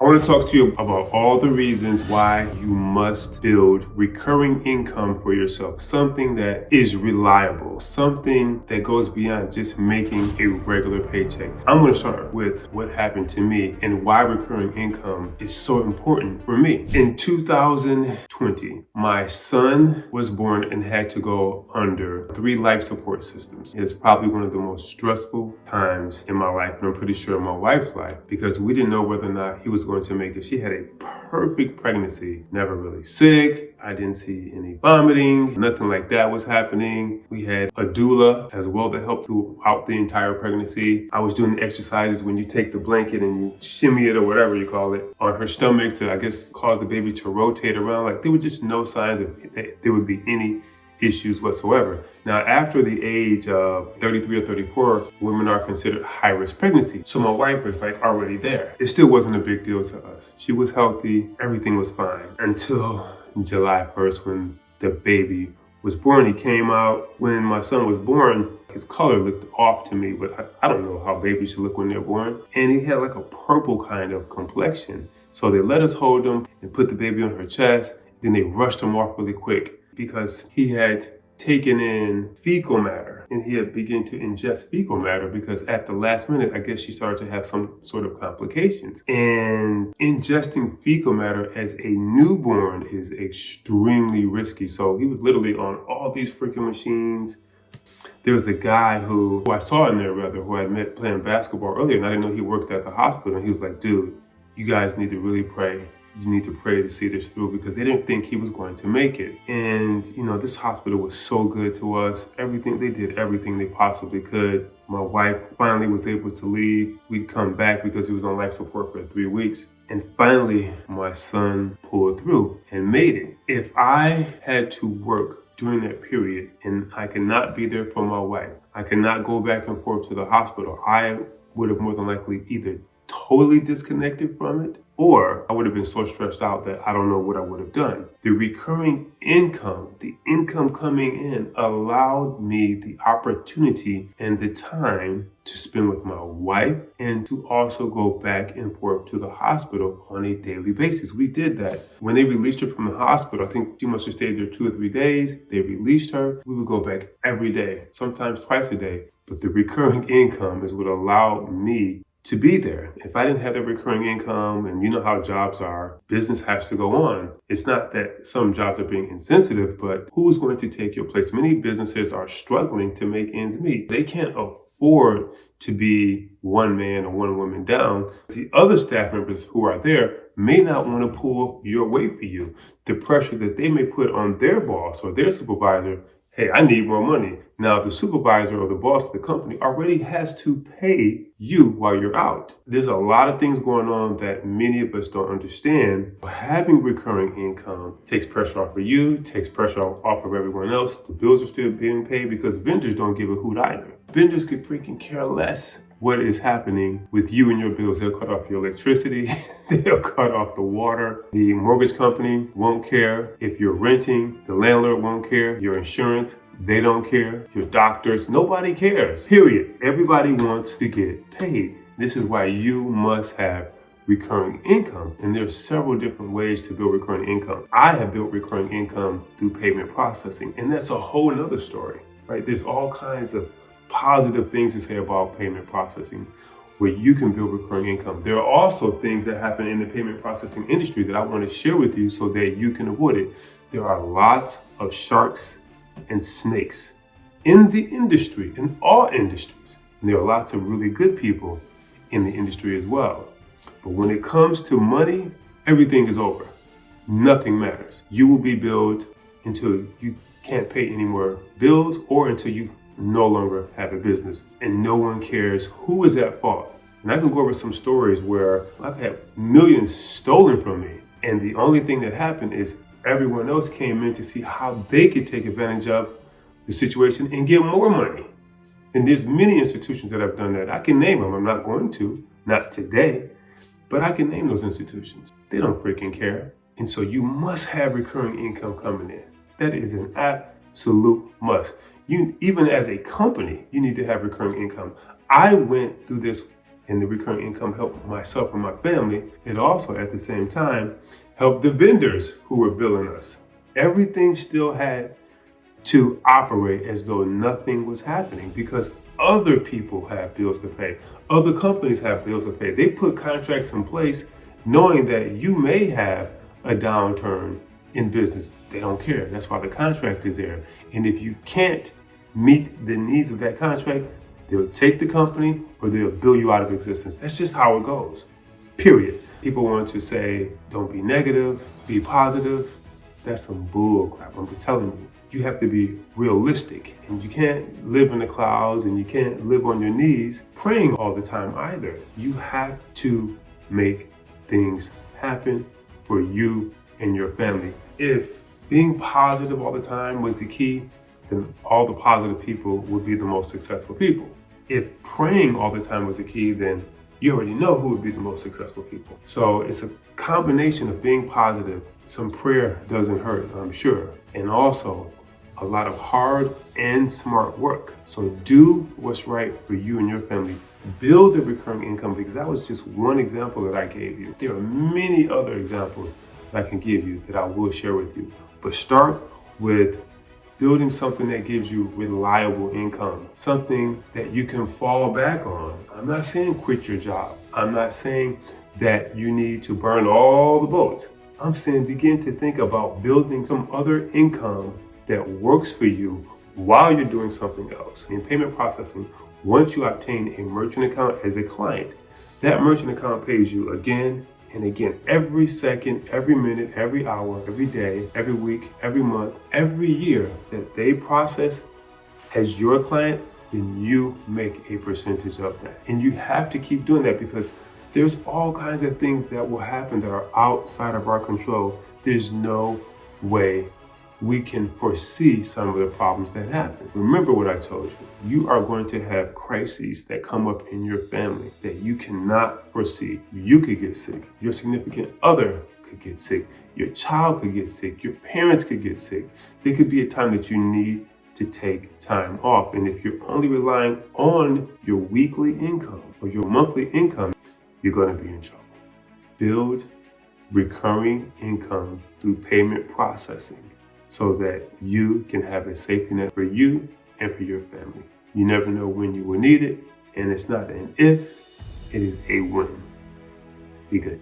want to talk to you about all the reasons why you must build recurring income for yourself. Something that is reliable, something that goes beyond just making a regular paycheck. I'm going to start with what happened to me and why recurring income is so important for me. In 2020, my son was born and had to go under 3 life support systems. It's probably one of the most stressful times in my life, and I'm pretty sure in my wife's life, because we didn't know whether or not he was going to make it. She had a perfect pregnancy, never really sick. I didn't see any vomiting, nothing like that was happening. We had a doula as well that helped throughout the entire pregnancy. I was doing the exercises when you take the blanket and you shimmy it or whatever you call it on her stomach to, I guess, cause the baby to rotate around. Like, there were just no signs that there would be any issues whatsoever. Now, after the age of 33 or 34, women are considered high-risk pregnancy. So my wife was like already there. It still wasn't a big deal to us. She was healthy, everything was fine until July 1st when the baby was born. He came out when my son was born. His color looked off to me, but I don't know how babies should look when they're born. And he had like a purple kind of complexion. So they let us hold him and put the baby on her chest. Then they rushed him off really quick because he had taken in fecal matter and he had begun to ingest fecal matter because at the last minute, I guess she started to have some sort of complications. And ingesting fecal matter as a newborn is extremely risky. So he was literally on all these freaking machines. There was a guy who I saw in there who I met playing basketball earlier, and I didn't know he worked at the hospital. And he was like, dude, you guys need to really pray. You need to pray to see this through, because they didn't think he was going to make it. And, this hospital was so good to us. They did everything they possibly could. My wife finally was able to leave. We'd come back because he was on life support for 3 weeks. And finally, my son pulled through and made it. If I had to work during that period and I could not be there for my wife, I could not go back and forth to the hospital, I would have more than likely either totally disconnected from it, or I would have been so stressed out that I don't know what I would have done. The recurring income, the income coming in, allowed me the opportunity and the time to spend with my wife and to also go back and forth to the hospital on a daily basis. We did that. When they released her from the hospital, I think she must have stayed there 2 or 3 days. They released her. We would go back every day, sometimes twice a day. But the recurring income is what allowed me to be there. If I didn't have that recurring income, and you know how jobs are, business has to go on. It's not that some jobs are being insensitive, but who's going to take your place? Many businesses are struggling to make ends meet. They can't afford to be one man or one woman down. The other staff members who are there may not want to pull your weight for you. The pressure that they may put on their boss or their supervisor, hey, I need more money. Now, the supervisor or the boss of the company already has to pay you while you're out. There's a lot of things going on that many of us don't understand. Having recurring income takes pressure off of you, takes pressure off of everyone else. The bills are still being paid because vendors don't give a hoot either. Vendors could freaking care less what is happening with you and your bills. They'll cut off your electricity. They'll cut off the water. The mortgage company won't care. If you're renting, the landlord won't care. Your insurance, they don't care. Your doctors, nobody cares. Period. Everybody wants to get paid. This is why you must have recurring income. And there's several different ways to build recurring income. I have built recurring income through payment processing, and that's a whole nother story, right? There's all kinds of positive things to say about payment processing where you can build recurring income. There are also things that happen in the payment processing industry that I want to share with you so that you can avoid it. There are lots of sharks and snakes in the industry, in all industries. And there are lots of really good people in the industry as well. But when it comes to money, everything is over. Nothing matters. You will be billed until you can't pay any more bills or until you no longer have a business, and no one cares who is at fault. And I can go over some stories where I've had millions stolen from me, and the only thing that happened is everyone else came in to see how they could take advantage of the situation and get more money. And there's many institutions that have done that. I can name them. I'm not going to, not today, but I can name those institutions. They don't freaking care. And so you must have recurring income coming in. That is an absolute must. Even as a company, you need to have recurring income. I went through this and the recurring income helped myself and my family, it also at the same time helped the vendors who were billing us. Everything still had to operate as though nothing was happening because other people have bills to pay. Other companies have bills to pay. They put contracts in place knowing that you may have a downturn in business. They don't care. That's why the contract is there. And if you can't meet the needs of that contract, they'll take the company or they'll bill you out of existence. That's just how it goes, period. People want to say, don't be negative, be positive. That's some bull crap. I'm telling you. You have to be realistic, and you can't live in the clouds and you can't live on your knees praying all the time either. You have to make things happen for you and your family. If being positive all the time was the key, then all the positive people would be the most successful people. If praying all the time was the key, then you already know who would be the most successful people. So it's a combination of being positive. Some prayer doesn't hurt, I'm sure. And also a lot of hard and smart work. So do what's right for you and your family. Build a recurring income, because that was just one example that I gave you. There are many other examples that I can give you that I will share with you. But start with building something that gives you reliable income, something that you can fall back on. I'm not saying quit your job. I'm not saying that you need to burn all the boats. I'm saying begin to think about building some other income that works for you while you're doing something else. In payment processing, once you obtain a merchant account as a client, that merchant account pays you again and again, every second, every minute, every hour, every day, every week, every month, every year that they process as your client, then you make a percentage of that. And you have to keep doing that because there's all kinds of things that will happen that are outside of our control. There's no way we can foresee some of the problems that happen. Remember what I told you. You are going to have crises that come up in your family that you cannot foresee. You could get sick. Your significant other could get sick. Your child could get sick. Your parents could get sick. There could be a time that you need to take time off. And if you're only relying on your weekly income or your monthly income, you're going to be in trouble. Build recurring income through payment processing, so that you can have a safety net for you and for your family. You never know when you will need it, and it's not an if, it is a when. Be good.